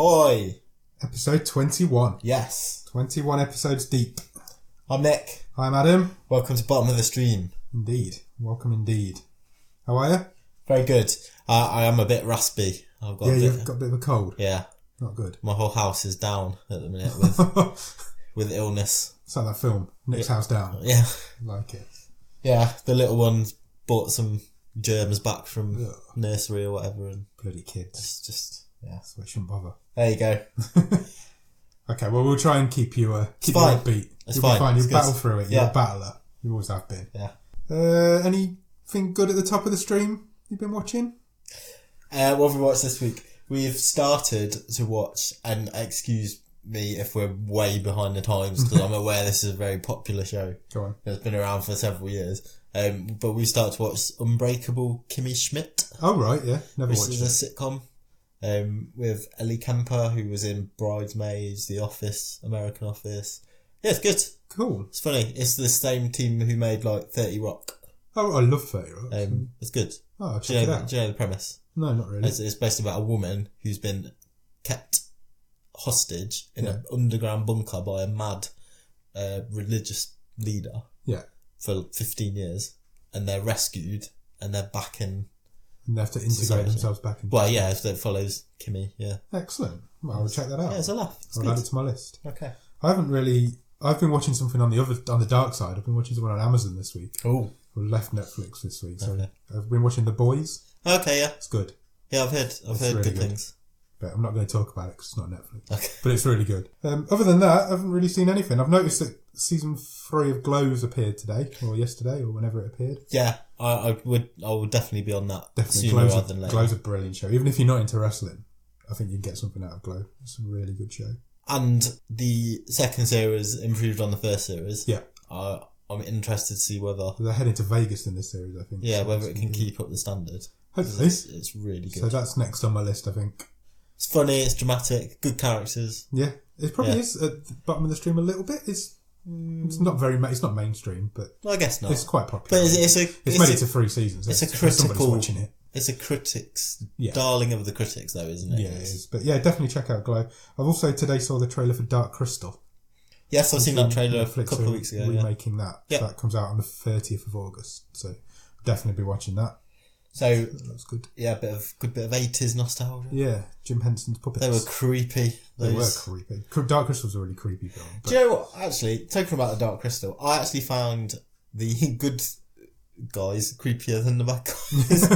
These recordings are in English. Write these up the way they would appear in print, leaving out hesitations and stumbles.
Ahoy! Episode 21. Yes. 21 episodes deep. I'm Nick. I'm Adam. Welcome to Bottom of the Stream. Indeed. Welcome indeed. How are you? Very good. I am a bit raspy. You've got a bit of a cold. Yeah. Not good. My whole house is down at the minute with illness. It's like that film, Nick's House Down. Yeah. I like it. Yeah, the little one brought some germs back from nursery or whatever. And bloody kids. It's just, yeah. So I shouldn't bother. There you go. Okay, well, we'll try and keep you keep you upbeat. It's You'll be fine. You'll it's battle good. through it. You're a battler. You always have been. Yeah. Anything good at the top of the stream you've been watching? What have we watched this week? We've started to watch, and excuse me if we're way behind the times, because I'm aware this is a very popular show. Go on. It's been around for several years. But we started to watch Unbreakable Kimmy Schmidt. Oh, right, yeah. Never watched it. Which is a sitcom with Ellie Kemper, who was in Bridesmaids, The Office, American Office. Yeah, it's good. Cool. It's funny. It's the same team who made, 30 Rock. Oh, I love 30 Rock. It's good. Oh, I'll check it out. Do you know the premise? No, not really. It's basically about a woman who's been kept hostage in an underground bunker by a mad religious leader for 15 years, and they're rescued and they're back in. And they have to integrate themselves back in. Well, yeah, so it follows Kimmy. Yeah, excellent. Well, I'll check that out. Yeah, it's a laugh. I'll add it to my list. Okay. I've been watching something on the dark side. I've been watching something on Amazon this week. Oh. I left Netflix this week, so okay. I've been watching The Boys. Okay, yeah. It's good. Yeah, I've heard really good things. But I'm not going to talk about it because it's not Netflix. Okay. But it's really good. Other than that, I haven't really seen anything. I've noticed that season 3 of Glow's appeared today, or yesterday, or whenever it appeared. Yeah, I would definitely be on that. Definitely. Sooner rather than later. Glow's a brilliant show. Even if you're not into wrestling, I think you'd get something out of Glow. It's a really good show. And the second series improved on the first series. Yeah. I'm interested to see whether they're heading to Vegas in this series, I think. Yeah, so whether it can keep up the standard. Hopefully. It's really good. So that's next on my list, I think. It's funny, it's dramatic, good characters. Yeah. It probably is at the bottom of the stream a little bit. It's not very it's not mainstream, but I guess not. It's quite popular. But it's made it to 3 seasons. It's a critical watching it. It's a critics darling of the critics though, isn't it? Yeah, it is. But yeah, definitely check out Glow. I've also today saw the trailer for Dark Crystal. Yes, I've seen that trailer a couple of weeks ago. Remaking that. Yep. So that comes out on the 30th of August. So definitely be watching that. So that's good. Yeah, good bit of 80s nostalgia. Yeah, Jim Henson's puppets. They were creepy. They were creepy. Dark Crystal's a really creepy film. Do you know what? Actually, talking about the Dark Crystal, I actually found the good guys creepier than the bad guys.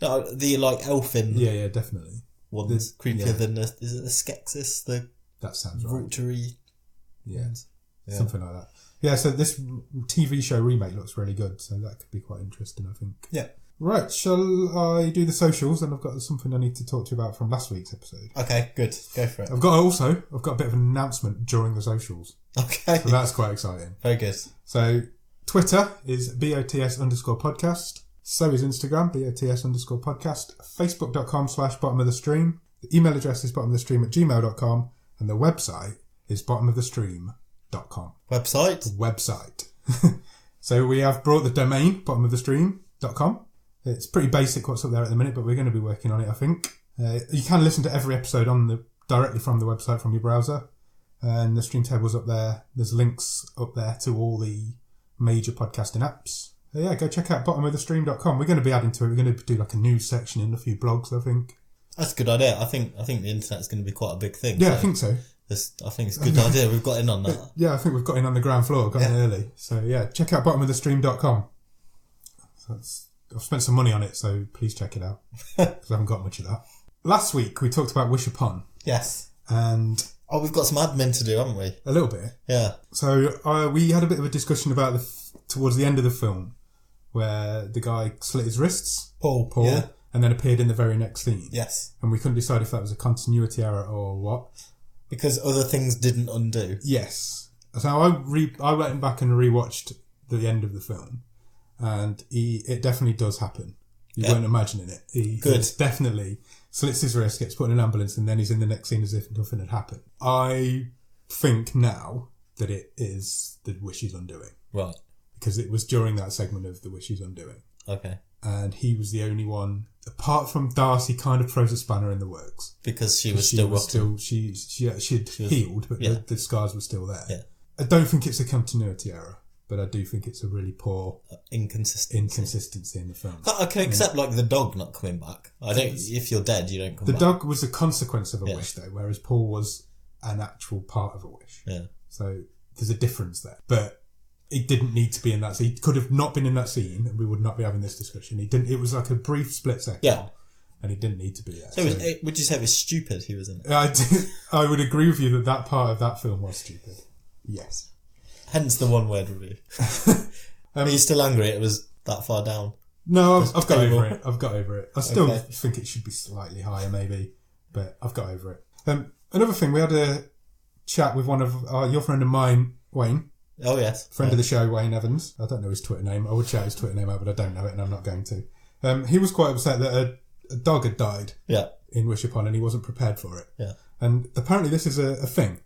No, the elfin. Yeah, definitely. Ones creepier than is it the Skeksis? That sounds right. Vulture-y. Yeah, something like that. Yeah, so this TV show remake looks really good, so that could be quite interesting, I think. Yeah. Right, shall I do the socials? And I've got something I need to talk to you about from last week's episode. Okay, good. Go for it. I've got a bit of an announcement during the socials. Okay. So that's quite exciting. Very good. So Twitter is BOTS_podcast. So is Instagram, BOTS_podcast. Facebook.com/bottom of the stream. The email address is bottomofthestream@gmail.com. And the website is bottomofthestream.com. Website. So we have brought the domain, bottomofthestream.com. It's pretty basic what's up there at the minute, but we're going to be working on it, I think. You can listen to every episode directly from the website from your browser. And the stream table's up there. There's links up there to all the major podcasting apps. Go check out bottomofthestream.com. We're going to be adding to it. We're going to do a news section and a few blogs, I think. That's a good idea. I think the internet's going to be quite a big thing. Yeah, so I think so. I think it's a good idea. We've got in on that. Yeah, I think we've got in on the ground floor. Got in early. So yeah, check out bottomofthestream.com. I've spent some money on it, so please check it out. Because I haven't got much of that. Last week we talked about Wish Upon. Yes. And we've got some admin to do, haven't we? A little bit. Yeah. So we had a bit of a discussion about towards the end of the film, where the guy slit his wrists. Paul. Yeah. And then appeared in the very next scene. Yes. And we couldn't decide if that was a continuity error or what. Because other things didn't undo. Yes. So I went back and rewatched the end of the film, and it definitely does happen. You weren't imagining it. He definitely slits his wrist, gets put in an ambulance, and then he's in the next scene as if nothing had happened. I think now that it is the wish he's undoing. Right. Because it was during that segment of the wish he's undoing. Okay. And he was the only one apart from Darcy kind of throws a spanner in the works. Because she was still she'd healed, but the scars were still there. Yeah. I don't think it's a continuity error, but I do think it's a really poor inconsistency in the film. I can accept like the dog not coming back. I don't. If you're dead, you don't come back. The dog was a consequence of a wish, though, whereas Paul was an actual part of a wish. Yeah. So there's a difference there, but it didn't need to be in that scene. He could have not been in that scene, and we would not be having this discussion. He didn't. It was like a brief split second. Yeah. And he didn't need to be there. So would you say it was stupid he was in it? I would agree with you that part of that film was stupid. Yes. Hence the one-word review. Are you still angry it was that far down? No, I've got over it. I've got over it. I still think it should be slightly higher, maybe, but I've got over it. Another thing, we had a chat with one of your friend and mine, Wayne. Oh, yes. Friend of the show, Wayne Evans. I don't know his Twitter name. I would shout his Twitter name out, but I don't know it, and I'm not going to. He was quite upset that a dog had died in Wish Upon, and he wasn't prepared for it. Yeah. And apparently this is a thing.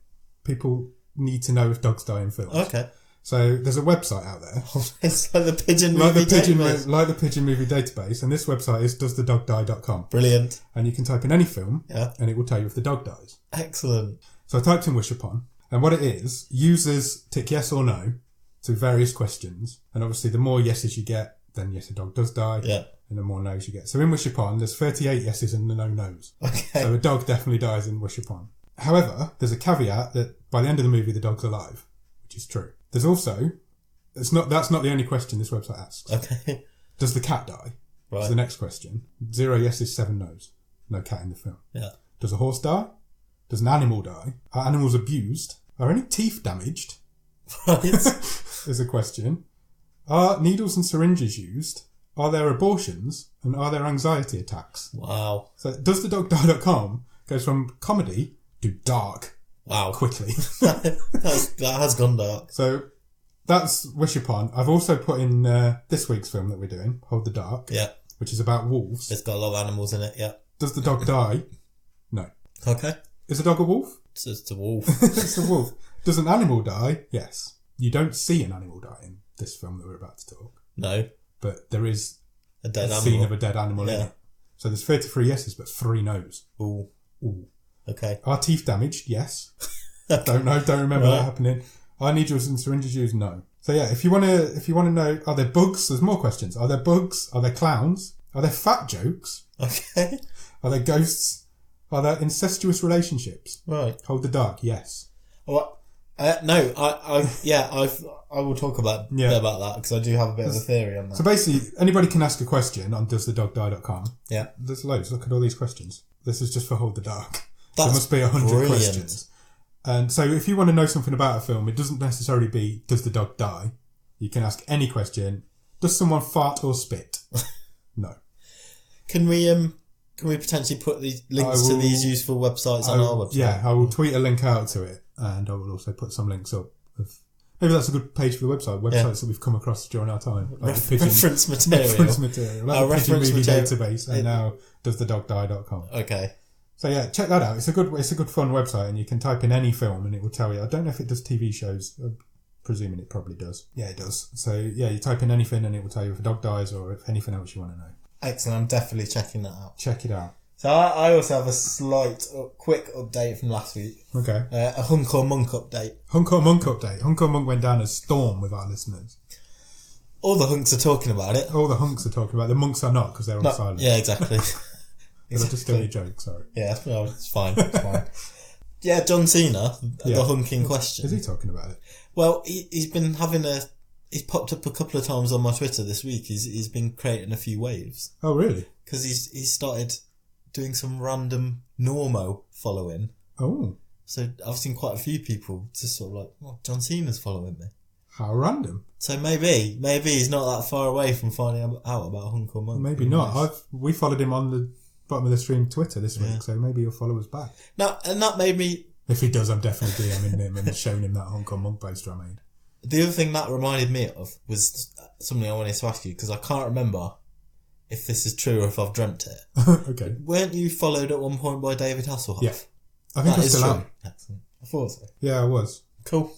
People need to know if dogs die in films. Okay. So there's a website out there. It's like the Pigeon Movie Database. Like the Pigeon Movie Database. And this website is doesthedogdie.com. Brilliant. And you can type in any film and it will tell you if the dog dies. Excellent. So I typed in Wish Upon. And what it is, users tick yes or no to various questions. And obviously the more yeses you get, then yes, the dog does die. Yeah. And the more no's you get. So in Wish Upon, there's 38 yeses and no no's. Okay. So a dog definitely dies in Wish Upon. However, there's a caveat that by the end of the movie, the dog's alive, which is true. There's also, that's not the only question this website asks. Okay. Does the cat die? Right. That's the next question. 0 yeses, 7 no's. No cat in the film. Yeah. Does a horse die? Does an animal die? Are animals abused? Are any teeth damaged? Right. Is a question. Are needles and syringes used? Are there abortions? And are there anxiety attacks? Wow. So doesthedogdie.com goes from comedy to dark. Wow. Quickly. that has gone dark. So that's Wish Upon. I've also put in this week's film that we're doing, Hold the Dark. Yeah. Which is about wolves. It's got a lot of animals in it, yeah. Does the dog die? No. Okay. Is the dog a wolf? It's a wolf. It's a wolf. Does an animal die? Yes. You don't see an animal die in this film that we're about to talk. No. But there is a scene of a dead animal in it. So there's 33 yeses, but 3 no's. Ooh. Okay. Are teeth damaged? Yes. Don't know. Don't remember that happening. Are needles and syringes used? No. So yeah, if you want to know, are there bugs? There's more questions. Are there bugs? Are there clowns? Are there fat jokes? Okay. Are there ghosts? Are there incestuous relationships? Right. Hold the Dark. Yes. What? No. I will talk about that because I do have a bit of a theory on that. So basically, anybody can ask a question on doesthedogdie.com. Yeah. There's loads. Look at all these questions. This is just for Hold the Dark. There must be 100 questions. And so if you want to know something about a film, it doesn't necessarily be, does the dog die? You can ask any question. Does someone fart or spit? No. Can we potentially put these links to these useful websites on our website? Yeah, I will tweet a link out to it, and I will also put some links up. Maybe that's a good page for the websites that we've come across during our time. Like reference material. Like our reference Movie Database, and now doesthedogdie.com. Okay. So yeah, check that out. It's a good fun website, and you can type in any film and it will tell you. I don't know if it does TV shows. I'm presuming it probably does. Yeah, it does. So yeah, you type in anything and it will tell you if a dog dies or if anything else you want to know. Excellent. I'm definitely checking that out. Check it out. So I also have a quick update from last week. Okay. A Hunk or Monk update. Hunk or Monk update. Hunk or Monk went down a storm with our listeners. All the hunks are talking about it. All the hunks are talking about it. The monks are not because they're on silent. Yeah, exactly. But I just do a joke, sorry. Yeah, no, it's fine. It's fine. Yeah, John Cena, the hunk in question. Is he talking about it? Well, he's been having he's popped up a couple of times on my Twitter this week. He's been creating a few waves. Oh, really? Because he's started doing some random Normo following. Oh. So I've seen quite a few people just sort of like, oh, John Cena's following me. How random. So maybe he's not that far away from finding out about Hunk or Monk. Maybe not. We followed him on the bottom of the stream Twitter this week, so maybe he'll follow us back. No, and that made me... If he does, I'm definitely DMing him and showing him that Hunk or Monk poster I made. The other thing that reminded me of was something I wanted to ask you, because I can't remember if this is true or if I've dreamt it. Okay. Weren't you followed at one point by David Hasselhoff? Yeah. I think I still am. Excellent. I thought so. Yeah, I was. Cool.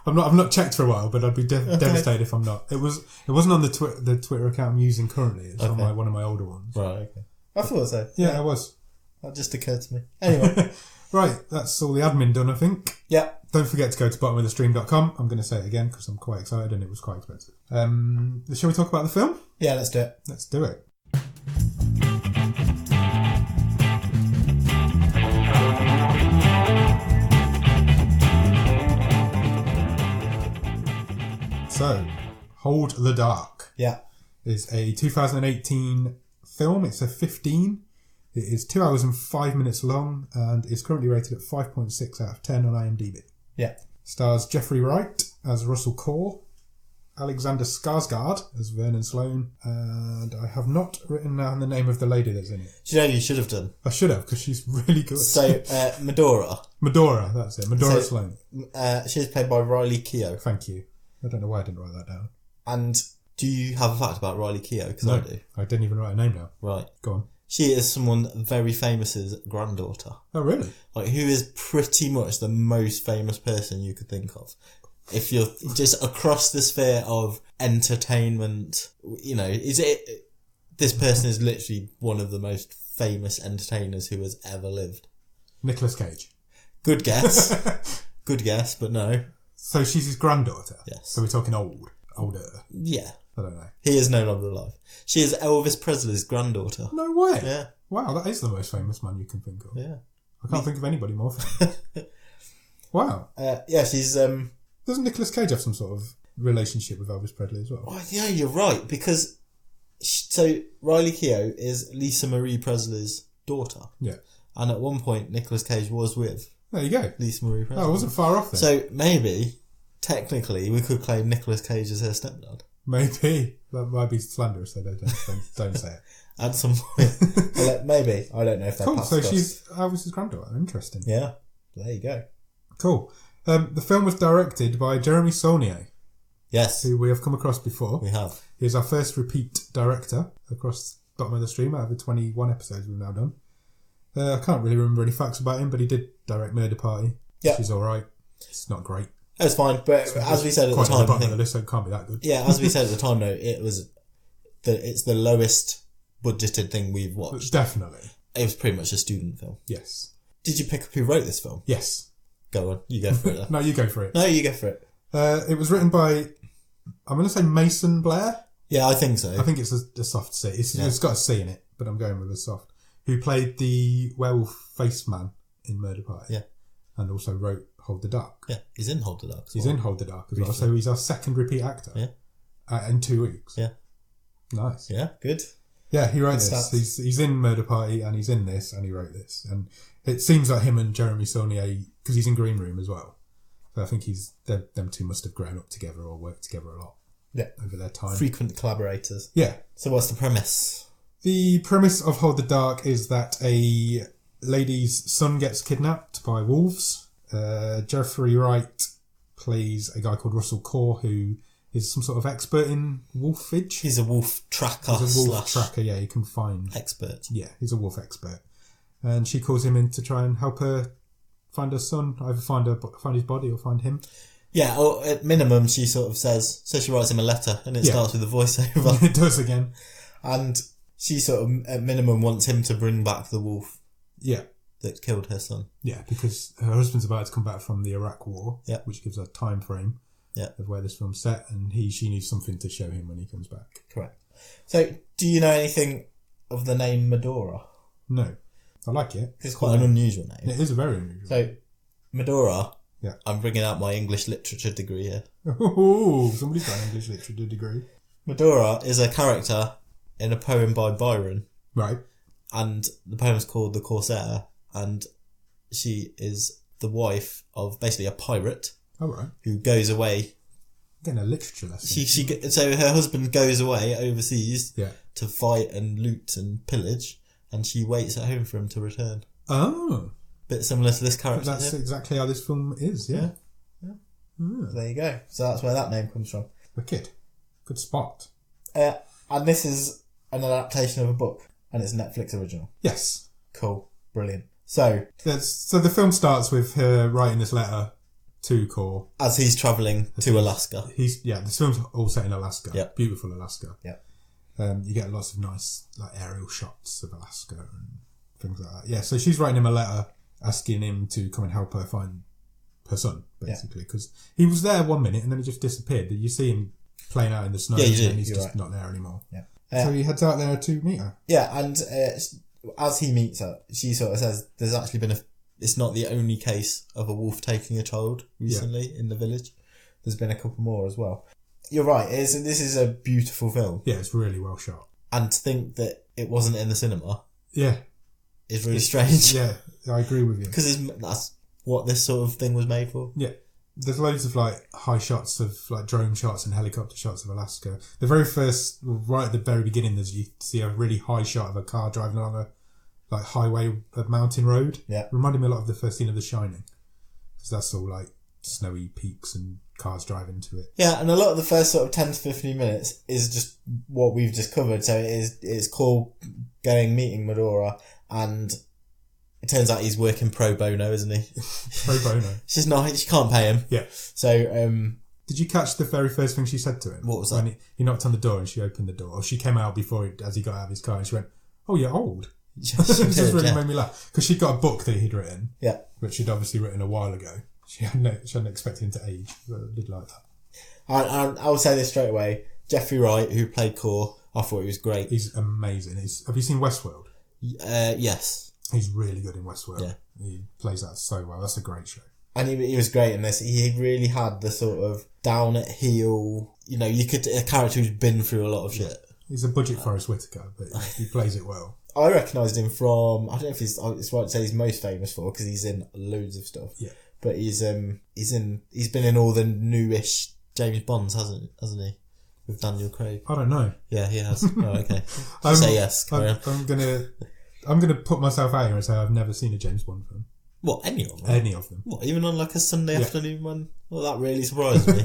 I've not checked for a while, but I'd be devastated if I'm not. It wasn't on the Twitter account I'm using currently. It's on one of my older ones. Right, okay. I thought so. Yeah, it was. That just occurred to me. Anyway. Right, that's all the admin done, I think. Yeah. Don't forget to go to bottomofthestream.com. I'm going to say it again because I'm quite excited and it was quite expensive. Shall we talk about the film? Yeah, let's do it. Let's do it. So, Hold the Dark. Yeah. Is a 2018 film. It's a 15. It is 2 hours and 5 minutes long and is currently rated at 5.6 out of 10 on IMDb. Yeah. Stars Jeffrey Wright as Russell Core, Alexander Skarsgård as Vernon Sloan, and I have not written down the name of the lady that's in it. Do you know you should have done? I should have, because she's really good. So, Medora. Medora, that's it. Medora Sloan. She's played by Riley Keough. Thank you. I don't know why I didn't write that down. And do you have a fact about Riley Keough? Because no, I do. I didn't even write her name down. Right. Go on. She is someone very famous's granddaughter. Oh, really? Like, who is pretty much the most famous person you could think of. If you're just across the sphere of entertainment, you know, this person is literally one of the most famous entertainers who has ever lived. Nicolas Cage. Good guess. Good guess, but no. So she's his granddaughter? Yes. So we're talking older? Yeah. I don't know. He is no longer alive. She is Elvis Presley's granddaughter. No way. Yeah. Wow, that is the most famous man you can think of. Yeah. I can't think of anybody more famous. Wow. Yeah, she's... Doesn't Nicolas Cage have some sort of relationship with Elvis Presley as well? Oh, yeah, you're right, because... So, Riley Keough is Lisa Marie Presley's daughter. Yeah. And at one point, Nicolas Cage was with... There you go. Lisa Marie Presley. Oh, I wasn't far off then. So, maybe, technically, we could claim Nicolas Cage as her stepdad. Maybe. That might be slanderous, though. Don't say it. At some point. Well, maybe. I don't know if that Cool, passed so us. she's Elvis's granddaughter. Interesting. Yeah. There you go. Cool. The film was directed by Jeremy Saulnier. Yes. Who we have come across before. We have. He is our first repeat director across Bottom of the Stream out of the 21 episodes we've now done. I can't really remember any facts about him, but he did direct Murder Party. Yeah. Which is alright. It's not great. It's fine, but as we said at the time... Quite at the bottom of the list, so it can't be that good. Yeah, as we said at the time, though, it's the lowest budgeted thing we've watched. Definitely. It was pretty much a student film. Yes. Did you pick up who wrote this film? Yes. Go on, you go for it then. No, you go for it. No, you go for it. It was written by, I'm going to say Mason Blair. Yeah, I think so. I think it's a soft C. It's got a C in it, but I'm going with a soft. Who played the werewolf face man in Murder Party. Yeah. And also wrote Hold the Dark. Yeah, he's in Hold the Dark. He's in Hold the Dark as well. So he's our second repeat actor. Yeah. In 2 weeks. Yeah. Nice. Yeah, good. Yeah, he wrote this. He's in Murder Party and he's in this and he wrote this. And it seems like him and Jeremy Saulnier, because he's in Green Room as well. So I think them two must have grown up together or worked together a lot. Yeah. Over their time. Frequent collaborators. Yeah. So what's the premise? The premise of Hold the Dark is that a lady's son gets kidnapped by wolves. Jeffrey Wright plays a guy called Russell Core, who is some sort of expert in wolfage. He's a wolf tracker. He's a wolf tracker, yeah, he can find... Expert. Yeah, he's a wolf expert. And she calls him in to try and help her find her son, either find his body or find him. Yeah, or at minimum, she sort of says... So she writes him a letter, and it starts with a voiceover. It does again. And she sort of, at minimum, wants him to bring back the wolf. Yeah. That killed her son. Yeah, because her husband's about to come back from the Iraq War, which gives her a time frame of where this film's set, and she needs something to show him when he comes back. Correct. So, do you know anything of the name Medora? No. I like it. It's quite an unusual name. It is a very unusual name. So, Medora, yeah. I'm bringing out my English literature degree here. Oh, somebody's got an English literature degree. Medora is a character in a poem by Byron. Right. And the poem's called The Corsair, and she is the wife of basically a pirate. Oh, right. Who goes away. Getting a literature lesson. So her husband goes away overseas to fight and loot and pillage, and she waits at home for him to return. Oh. Bit similar to this character. That's exactly how this film is, yeah. So there you go. So that's where that name comes from. Wicked. Good spot. And this is an adaptation of a book, and it's a Netflix original. Yes. Cool. Brilliant. So the film starts with her writing this letter to Core as he's travelling to Alaska. This film's all set in Alaska. Yeah. Beautiful Alaska. Yeah. You get lots of nice like aerial shots of Alaska and things like that. Yeah, so she's writing him a letter asking him to come and help her find her son, basically, because he was there 1 minute and then he just disappeared. You see him playing out in the snow, and he's just not there anymore. Yeah. So he heads out there to meet her. Yeah, and as he meets her, she sort of says, "There's actually been it's not the only case of a wolf taking a child recently in the village. There's been a couple more as well." You're right. This is a beautiful film. Yeah, it's really well shot. And to think that it wasn't in the cinema, is really strange. Yeah, I agree with you. Because that's what this sort of thing was made for. Yeah. There's loads of like high shots of like drone shots and helicopter shots of Alaska. The very first, right at the very beginning, you see a really high shot of a car driving along a like highway, a mountain road. Yeah. Reminded me a lot of the first scene of The Shining. Because that's all like snowy peaks and cars driving to it. Yeah, and a lot of the first sort of 10 to 15 minutes is just what we've just covered. So it's Cole meeting Medora, and it turns out he's working pro bono, isn't he? Pro bono. She's not. She can't pay him. Yeah. So, did you catch the very first thing she said to him? What was that? When he knocked on the door and she opened the door. Or she came out before as he got out of his car and she went, "Oh, you're old." It just really made me laugh because she got a book that he'd written. Yeah. Which she'd obviously written a while ago. She hadn't expected him to age, but I did like that. I'll say this straight away. Jeffrey Wright, who played Core, I thought he was great. He's amazing. Have you seen Westworld? Yes. He's really good in Westworld. Yeah. He plays that so well. That's a great show. And he was great in this. He really had the sort of down at heel, a character who's been through a lot of shit. He's a budget Forrest Whitaker, but he plays it well. I recognised him from, I don't know if it's right to say he's most famous for, because he's in loads of stuff. Yeah. But he's been in all the newish James Bonds, hasn't he? With Daniel Craig. I don't know. Yeah, he has. Oh, okay. Say yes. I'm gonna put myself out here and say I've never seen a James Bond film. What, any of them? Any of them. What, even on like a Sunday afternoon one? Well, that really surprised me.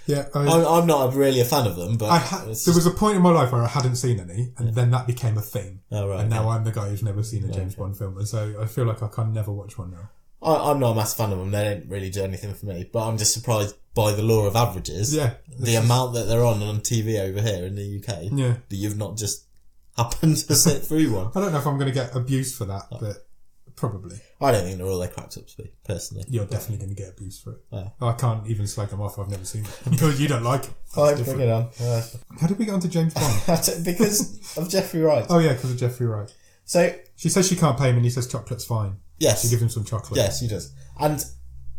Yeah, I'm not really a fan of them, but there was a point in my life where I hadn't seen any, and then that became a thing. Oh, right, and now I'm the guy who's never seen a James Bond film, and so I feel like I can never watch one now. I'm not a massive fan of them. They don't really do anything for me, but I'm just surprised by the law of averages. Yeah, the amount that they're on TV over here in the UK. Yeah, that you've not just happened to sit through one. I don't know if I'm going to get abused for that, but probably. I don't think they're all they're cracked up to be, personally. You're definitely going to get abused for it. Yeah. I can't even slag them off. I've never seen it. Because you don't like it. Bring it on. How did we get onto James Bond? Because of Jeffrey Wright. Oh yeah, because of Jeffrey Wright. So she says she can't pay him and he says chocolate's fine. Yes. She gives him some chocolate. Yes, she does. And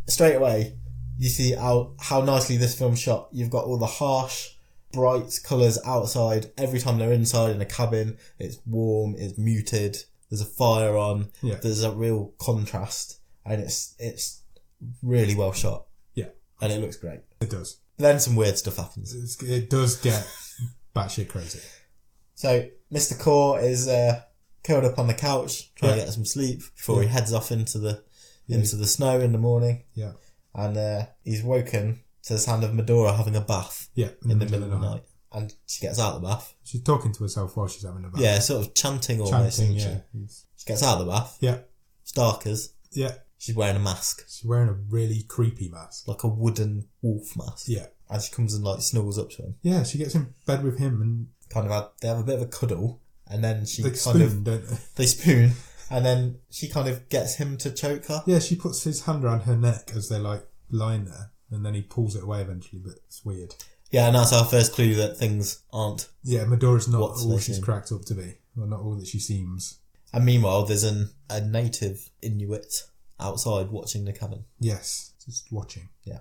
straight away, you see how nicely this film's shot. You've got all the harsh, bright colours outside. Every time they're inside in a cabin, it's warm, it's muted. There's a fire on. Yeah. There's a real contrast, and it's really well shot. Yeah, and it looks great. It does. Then some weird stuff happens. It does get batshit crazy. So Mr. Core is curled up on the couch trying to get some sleep before he heads off into the snow in the morning. Yeah, and he's woken to the sound of Medora having a bath. Yeah, in the middle of the night. And she gets out of the bath. She's talking to herself while she's having a bath. Yeah, sort of chanting almost. Chanting, yeah. She gets out of the bath. Yeah. It's dark as. Yeah. She's wearing a mask. She's wearing a really creepy mask. Like a wooden wolf mask. Yeah. And she comes and snuggles up to him. Yeah, she gets in bed with him and... They have a bit of a cuddle. And then she they spoon, don't they? They spoon. And then she kind of gets him to choke her. Yeah, she puts his hand around her neck as they're lying there. And then he pulls it away eventually, but it's weird. Yeah, and that's our first clue that things aren't. Yeah, Medora's not all she's cracked up to be. Well, not all that she seems. And meanwhile, there's a native Inuit outside watching the cabin. Yes, just watching. Yeah.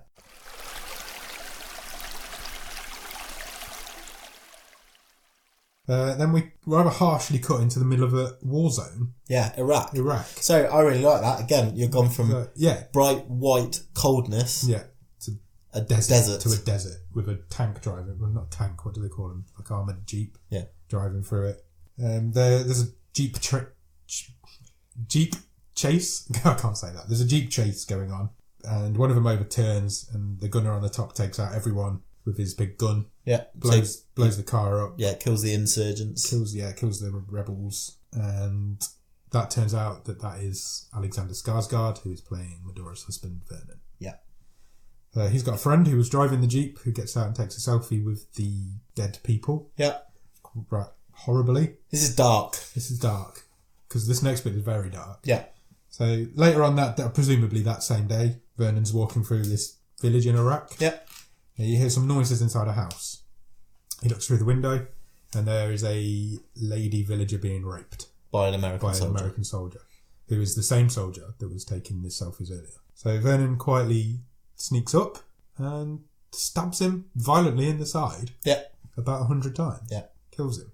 Then we rather harshly cut into the middle of a war zone. Yeah, Iraq. So I really like that. Again, you've gone from bright white coldness. Yeah. A desert. To a desert with a tank driving. Well, not tank, what do they call them? Like armoured jeep. Yeah. Driving through it. There's a jeep chase. I can't say that. There's a jeep chase going on. And one of them overturns and the gunner on the top takes out everyone with his big gun. Yeah. Blows the car up. Yeah, kills the insurgents. Kills the rebels. And that turns out that is Alexander Skarsgård, who is playing Medora's husband, Vernon. Yeah. He's got a friend who was driving the Jeep who gets out and takes a selfie with the dead people. Yeah. Right. horribly. This is dark. Because this next bit is very dark. Yeah. So later on presumably that same day, Vernon's walking through this village in Iraq. Yep. And you hear some noises inside a house. He looks through the window, and there is a lady villager being raped. By an American soldier. Who is the same soldier that was taking the selfies earlier. So Vernon quietly sneaks up and stabs him violently in the side. Yeah. About 100 times. Yeah. Kills him.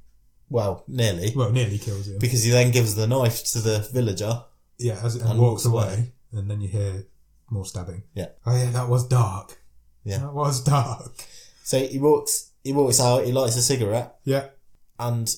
Well, nearly. Nearly kills him. Because he then gives the knife to the villager. Yeah, and walks away. And then you hear more stabbing. Yeah. Oh yeah, that was dark. Yeah. That was dark. So he walks out, he lights a cigarette. Yeah. And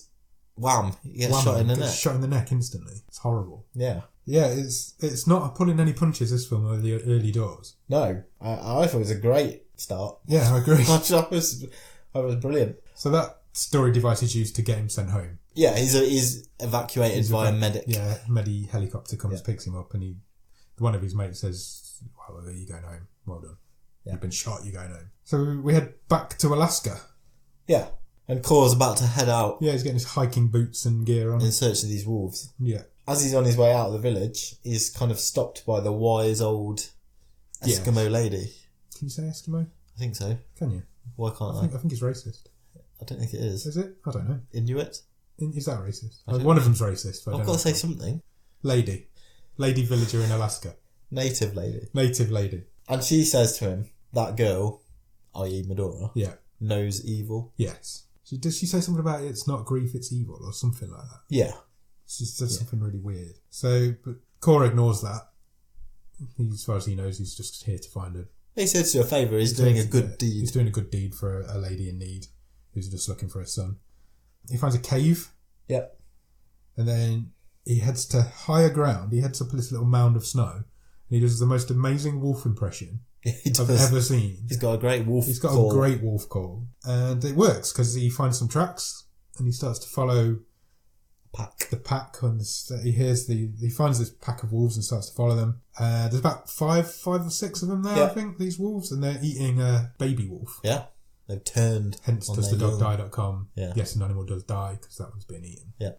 wham, he gets shot in the neck. Shot in the neck instantly. It's horrible. Yeah. Yeah, it's not pulling any punches, this film, over the early doors. No. I thought it was a great start. Yeah, I agree. I was brilliant. So that story device is used to get him sent home. Yeah, he's evacuated by a medic. Yeah, Medi helicopter comes, picks him up, and one of his mates says, "Well, you're going home. Well done. Yeah. You've been shot, you're going home." So we head back to Alaska. Yeah. And Cor's about to head out. Yeah, he's getting his hiking boots and gear on. In search of these wolves. Yeah. As he's on his way out of the village, he's kind of stopped by the wise old Eskimo lady. Can you say Eskimo? I think so. Can you? Why can't I? I think it's racist. I don't think it is. Is it? I don't know. Inuit? Is that racist? One of them's racist. I've got to say something. Lady villager in Alaska. Native lady. And she says to him, that girl, i.e. Medora, knows evil. Yes. Does she say something about it's not grief, it's evil, or something like that? Yeah. She says something really weird. So, but Cor ignores that. As far as he knows, he's just here to find her. He says you a favour, he's doing a good deed. He's doing a good deed for a lady in need who's just looking for her son. He finds a cave. Yep. And then he heads to higher ground. He heads up this little mound of snow. And he does the most amazing wolf impression I've ever seen. He's got a great wolf call. He's got a great wolf call. And it works because he finds some tracks and he starts to follow the pack. He finds this pack of wolves and starts to follow them. There's about five or six of them there, I think, these wolves. And they're eating a baby wolf. Yeah. They've turned. Hence, doesthedogdie.com. Yeah. Yes, an animal does die because that one's being eaten. Yeah.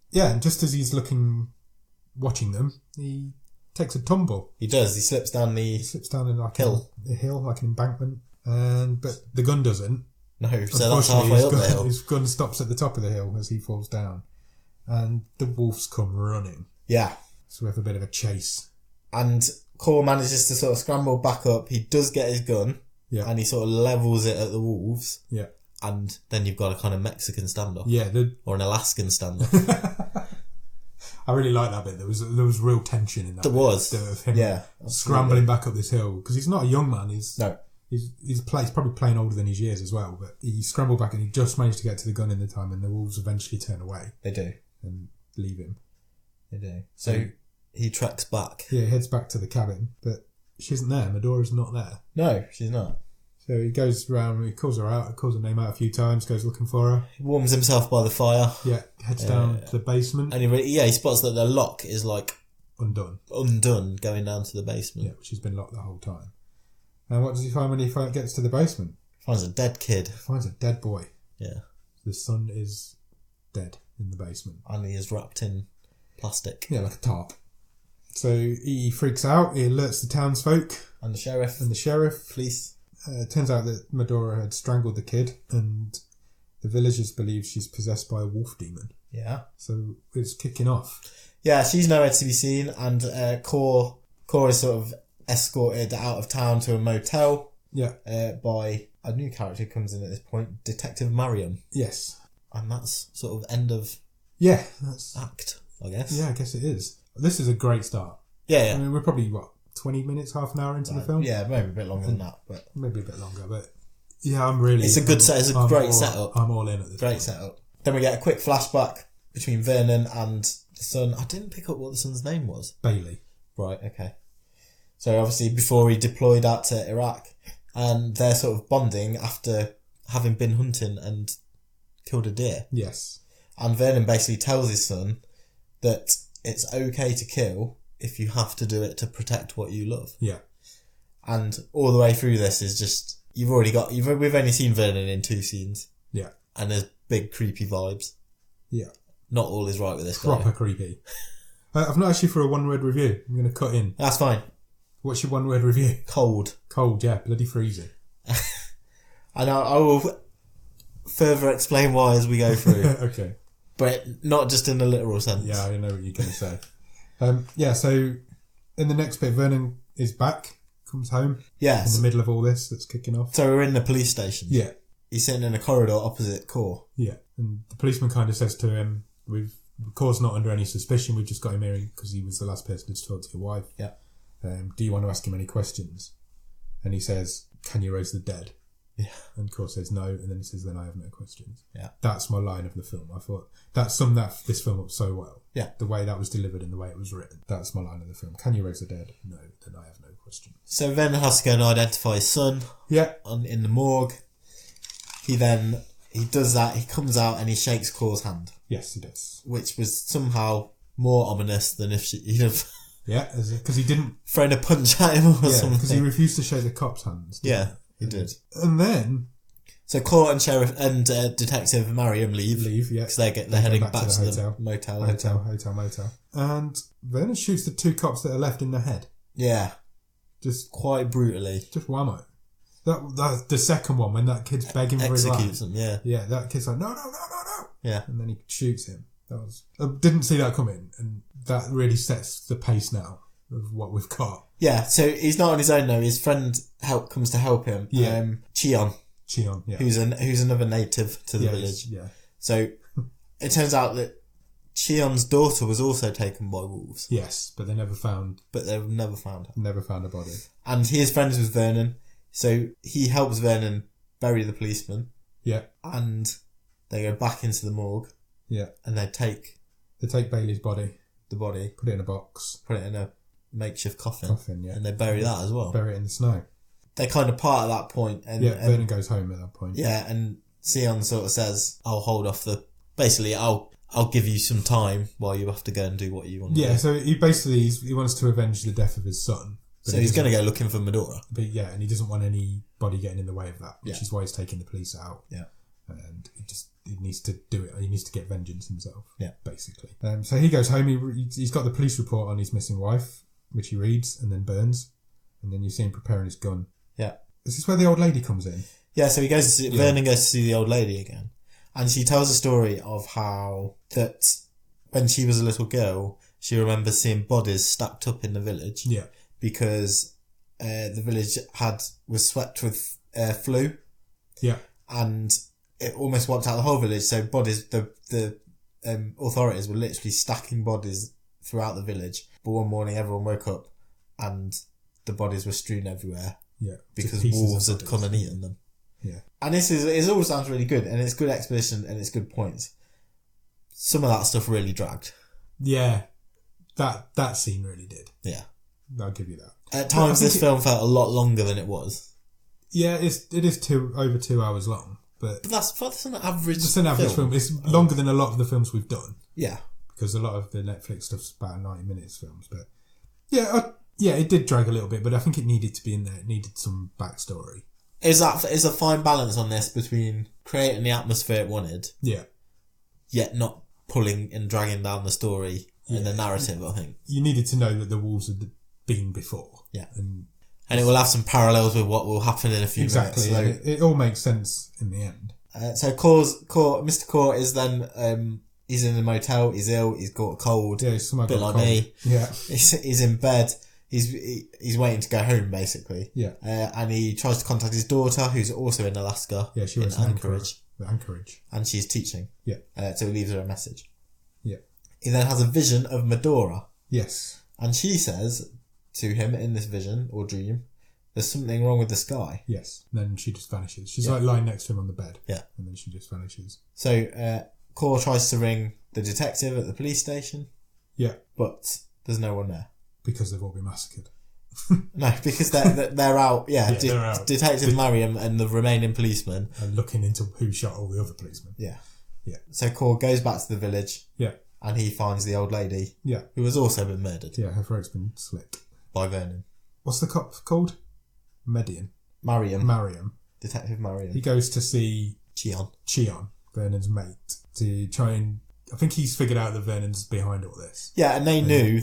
Yeah, and just as he's watching them, he takes a tumble. He does. He slips down in hill. A hill, like an embankment. But the gun doesn't. No, so that's halfway up the hill. His gun stops at the top of the hill as he falls down. And the wolves come running. Yeah. So we have a bit of a chase. And Cor manages to sort of scramble back up. He does get his gun. Yeah. And he sort of levels it at the wolves. Yeah. And then you've got a kind of Mexican standoff. Yeah. Or an Alaskan standoff. I really like that bit. There was real tension in that. There was. Of him scrambling back up this hill. Because he's not a young man. He's probably playing older than his years as well. But he scrambled back and he just managed to get to the gun in the time. And the wolves eventually turn away. They do. And leave him. They do. So he tracks back. Yeah, he heads back to the cabin. But she isn't there. Medora's not there. No, she's not. So he goes around, he calls her out, calls her name out a few times, goes looking for her. He warms himself by the fire. Yeah, heads down to the basement. And he spots that the lock is like... Undone going down to the basement. Yeah, which has been locked the whole time. And what does he find when he gets to the basement? Finds a dead kid. Finds a dead boy. Yeah. The son is dead in the basement. And he is wrapped in plastic. Yeah, like a tarp. So he freaks out, he alerts the townsfolk. And the sheriff. Police. It turns out that Medora had strangled the kid, and the villagers believe she's possessed by a wolf demon. Yeah. So it's kicking off. Yeah, she's nowhere to be seen, and Cor is sort of escorted out of town to a motel. Yeah. By a new character who comes in at this point, Detective Mariam. Yes. And that's sort of end of act, I guess. Yeah, I guess it is. This is a great start. Yeah. I mean, we're probably, 20 minutes, half an hour into the film? Yeah, maybe a bit longer than that. But maybe a bit longer, but yeah, I'm really... It's a good set. It's a great setup. I'm all in at this Great setup. Then we get a quick flashback between Vernon and the son. I didn't pick up what the son's name was. Bailey. Right, okay. So obviously before he deployed out to Iraq, and they're sort of bonding after having been hunting and killed a deer. Yes. And Vernon basically tells his son that it's okay to kill if you have to do it to protect what you love. Yeah. And all the way through this is just, we've only seen Vernon in 2 scenes. Yeah. And there's big creepy vibes. Yeah. Not all is right with this Proper guy. creepy. I've not asked you for a one-word review. I'm going to cut in. That's fine. What's your one-word review? Cold. Cold, yeah. Bloody freezing. And I will further explain why as we go through. Okay. But not just in a literal sense. Yeah, I know what you're going to say. So in the next bit, Vernon is back, comes home. Yes. In the middle of all this that's kicking off. So we're in the police station. Yeah. He's sitting in a corridor opposite Core. Yeah. And the policeman kind of says to him, Core's not under any suspicion, we've just got him here because he was the last person to talk to your wife. Yeah. Do you want to ask him any questions? And he says, can you raise the dead? Yeah. And Core says no, and then he says, then I have no questions. Yeah. That's my line of the film. I thought that summed this film up so well. Yeah. The way that was delivered and the way it was written. That's my line of the film. Can you raise the dead? No, then I have no questions. So Vernon has to go and identify his son. Yeah. In the morgue. He does that, he comes out and he shakes Core's hand. Yes, he does. Which was somehow more ominous than if he'd have... Yeah, because he didn't... thrown a punch at him or something. Because he refused to shake the cop's hands. Yeah, he did. And then... So Core and Sheriff and Detective Mariam leave. Yeah. Because they're heading back to the hotel. And Vernon shoots the two cops that are left in the head. Yeah. Just quite brutally. Just whammo. That the second one, when that kid's begging for his life. Executes him, yeah. Yeah, that kid's like, no. Yeah. And then he shoots him. I didn't see that coming, and that really sets the pace now of what we've got. Yeah, so he's not on his own though. His friend comes to help him. Yeah. Cheon, yeah. Who's another native to the village. Yeah. So it turns out that Cheon's daughter was also taken by wolves. Yes, but they never found her. Never found a body. And he is friends with Vernon, so he helps Vernon bury the policeman. Yeah. And they go back into the morgue. Yeah. And they take Bailey's body. The body. Put it in a box. Put it in a makeshift coffin. Yeah. And they bury that as well. Bury it in the snow. They kind of part at that point. And, Vernon goes home at that point. Yeah, and Sion sort of says, I'll hold off basically, I'll give you some time while you have to go and do what you want to do. Yeah, so he basically, he wants to avenge the death of his son. So he's going to go looking for Medora. But yeah, and he doesn't want anybody getting in the way of that, which is why he's taking the police out. Yeah. And he needs to do it. He needs to get vengeance himself. Yeah. Basically. So he goes home. He's got the police report on his missing wife, which he reads and then burns. And then you see him preparing his gun. Yeah. Is this where the old lady comes in? Yeah, so Vernon goes to see the old lady again. And she tells a story of how that when she was a little girl, she remembers seeing bodies stacked up in the village. Yeah. Because the village was swept with flu. Yeah. And it almost wiped out the whole village. So bodies, the authorities were literally stacking bodies throughout the village. But one morning everyone woke up and the bodies were strewn everywhere. Yeah. Because wolves had come and eaten them. Yeah. And it all sounds really good, and it's good exposition and it's good points. Some of that stuff really dragged. Yeah. That scene really did. Yeah. I'll give you that. At times this film felt a lot longer than it was. Yeah, it is over 2 hours long. But that's an average It's an average film. It's longer than a lot of the films we've done. Yeah. Because a lot of the Netflix stuff's about 90 minutes films. But yeah, it did drag a little bit, but I think it needed to be in there. It needed some backstory. Is a fine balance on this between creating the atmosphere it wanted, yet not pulling and dragging down the story and the narrative, I think. You needed to know that the wolves had been before. Yeah. And it will have some parallels with what will happen in a few minutes. Exactly. It all makes sense in the end. So Mr. Core is then, he's in a motel, he's ill, he's got a cold. Yeah, he's a bit like me. Yeah. He's in bed. He's waiting to go home, basically. Yeah. And he tries to contact his daughter, who's also in Alaska. Yeah, she works in Anchorage. And she's teaching. Yeah. So he leaves her a message. Yeah. He then has a vision of Medora. Yes. And she says to him in this vision or dream, there's something wrong with the sky. Yes. And then she just vanishes. She's like lying next to him on the bed. Yeah. And then she just vanishes. So Core tries to ring the detective at the police station. Yeah. But there's no one there. Because they've all been massacred. No, because they're out. Yeah, they're out. Detective Mariam and the remaining policemen are looking into who shot all the other policemen. Yeah. Yeah. So Core goes back to the village. Yeah. And he finds the old lady. Yeah. Who has also been murdered. Yeah, her throat's been slit. By Vernon. What's the cop called? Mariam. Detective Mariam. He goes to see Cheon, Vernon's mate, to try and I think he's figured out that Vernon's behind all this. Yeah, and they knew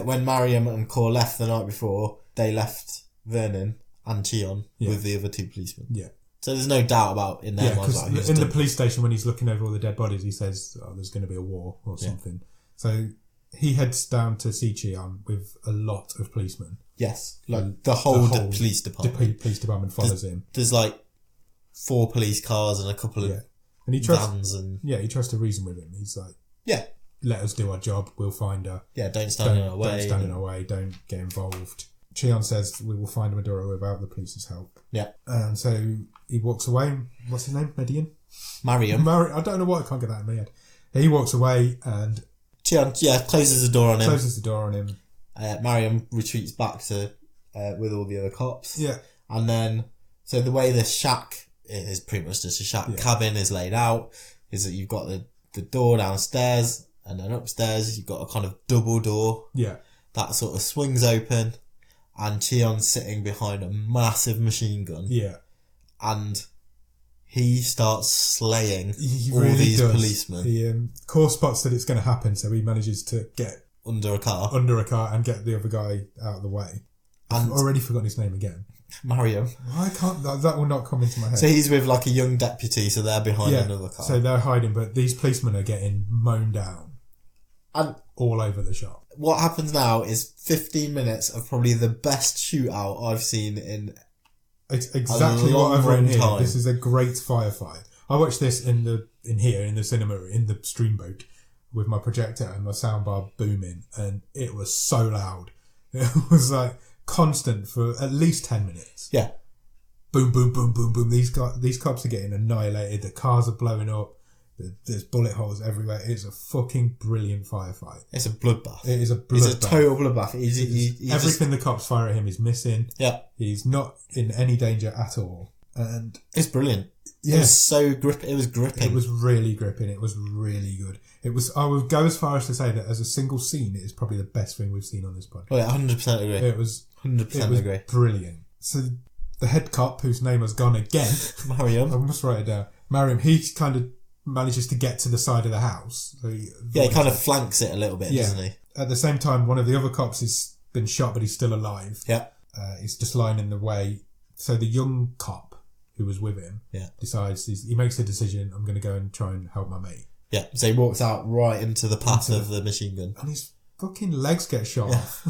when Mariam and Cor left the night before, they left Vernon and Cheon with the other 2 policemen. Yeah. So there's no doubt about in their minds. Because in the police station, when he's looking over all the dead bodies, he says, there's going to be a war or something. So he heads down to see Cheon with a lot of policemen. Yes, like the whole police department. The police department follows him. There's 4 police cars and a couple of and vans. And he tries to reason with him. He's like, let us do our job. We'll find her. Yeah, don't stand in our way. Don't stand in our way. Don't get involved. Cheon says, we will find Medora without the police's help. Yeah. And so he walks away. What's his name? Mariam. I don't know why I can't get that in my head. He walks away and Cheon, closes the door on him. Mariam retreats back to with all the other cops. Yeah. And then, so the way the shack is pretty much just a shack cabin is laid out is that you've got the door downstairs and then upstairs you've got a kind of double door. Yeah. That sort of swings open and Cheon's sitting behind a massive machine gun. Yeah. And he starts slaying all these policemen. He Cor spots that it's going to happen, so he manages to get under a car and get the other guy out of the way. I've already forgotten his name again. Mariam. I can't. That will not come into my head. So he's with a young deputy, so they're behind another car. So they're hiding, but these policemen are getting mown down and all over the shop. What happens now is 15 minutes of probably the best shootout I've seen in it's exactly what I've written here. Time. This is a great firefight. I watched this in the cinema, in the streamboat with my projector and my soundbar booming, and it was so loud. It was constant for at least 10 minutes. Yeah. Boom, boom, boom, boom, boom. These cops are getting annihilated. The cars are blowing up. There's bullet holes everywhere. It's a fucking brilliant firefight. It's a bloodbath. It is a bloodbath. It's a total bloodbath. Everything the cops fire at him is missing. Yeah. He's not in any danger at all. And it's brilliant. Yeah. It was so gripping. It was gripping. It was really gripping. It was really good. I would go as far as to say that as a single scene, it is probably the best thing we've seen on this podcast. Oh yeah, 100% agree. It was 100% agree. Brilliant. So the head cop, whose name has gone again, Mariam. I must write it down. Mariam. He kind of manages to get to the side of the house. So he kind of flanks it a little bit, doesn't he? At the same time, one of the other cops has been shot, but he's still alive. Yeah. He's just lying in the way. So the young cop who was with him decides, he makes a decision, I'm going to go and try and help my mate. Yeah, so he walks out right into the path of the machine gun. And his fucking legs get shot off.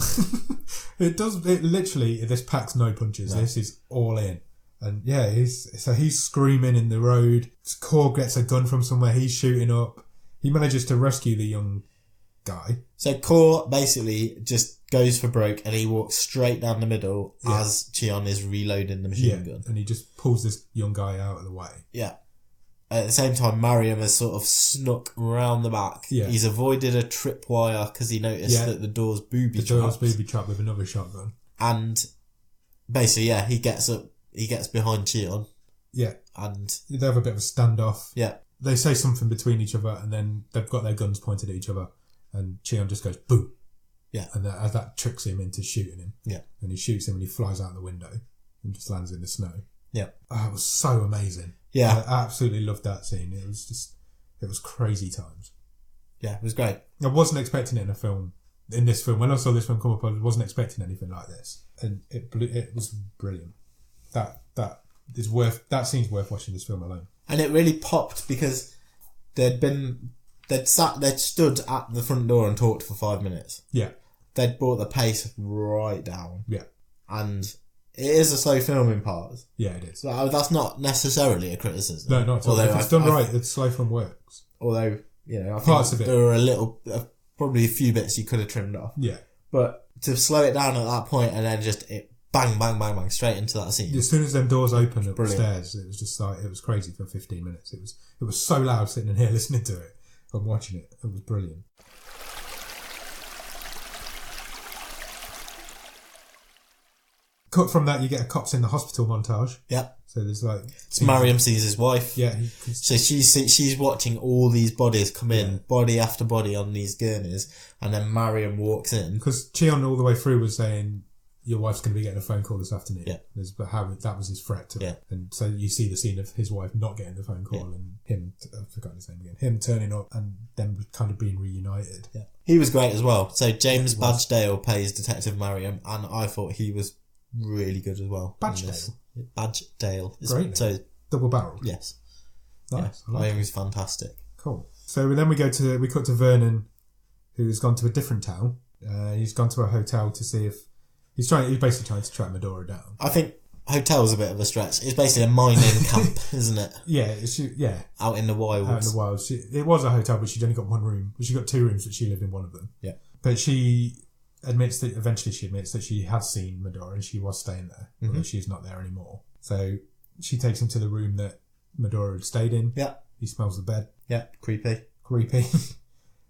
It literally, this packs no punches. No. This is all in. And he's screaming in the road. Cor gets a gun from somewhere. He's shooting up. He manages to rescue the young guy. So Cor basically just goes for broke and he walks straight down the middle as Cheon is reloading the machine gun. And he just pulls this young guy out of the way. Yeah. At the same time, Mariam has sort of snuck round the back. Yeah. He's avoided a tripwire because he noticed that the door's booby-trapped. The door's booby-trapped with another shotgun. And basically, he gets up. He gets behind Cheon. Yeah. And they have a bit of a standoff. Yeah. They say something between each other and then they've got their guns pointed at each other and Cheon just goes, boom. Yeah. And that tricks him into shooting him. Yeah. And he shoots him and he flies out the window and just lands in the snow. Yeah. Oh, it was so amazing. Yeah. I absolutely loved that scene. It was crazy times. Yeah, it was great. I wasn't expecting it in this film. When I saw this film come up, I wasn't expecting anything like this. And it was brilliant. That scene's worth watching this film alone. And it really popped because they'd stood at the front door and talked for 5 minutes. Yeah. They'd brought the pace right down. Yeah. And it is a slow film in parts. Yeah, it is. So that's not necessarily a criticism. No, not at all. If it's done right, the slow film works. Although, I parts of it, there were probably a few bits you could have trimmed off. Yeah. But to slow it down at that point and then just bang, bang, bang, bang, straight into that scene. As soon as them doors opened upstairs, it was just it was crazy for 15 minutes. It was so loud sitting in here listening to it and watching it. It was brilliant. Cut from that, you get a cops in the hospital montage. Yeah. So there's So Mariam sees his wife. Yeah. So she's watching all these bodies come in, body after body on these gurneys, and then Mariam walks in. Because Cheon all the way through was saying, your wife's going to be getting a phone call this afternoon. Yeah. But how that was his threat to her. And so you see the scene of his wife not getting the phone call and him, I've forgotten his name again, him turning up and them kind of being reunited. Yeah. He was great as well. So James Badgedale plays Detective Mariam, and I thought he was really good as well. Badgedale? Badgedale. Great. So double barrel. Yes. Nice. Yeah. I think he was fantastic. Cool. So then we cut to Vernon, who's gone to a different town. He's gone to a hotel to see if he's basically trying to track Medora down. I think hotel's a bit of a stretch. It's basically a mining camp, isn't it? Yeah, out in the wilds. Out in the wilds. It was a hotel, but she'd only got one room. She got 2 rooms, but she lived in one of them. Yeah. But she admits that she has seen Medora and she was staying there, although she's not there anymore. So she takes him to the room that Medora had stayed in. Yeah. He smells the bed. Yeah, creepy.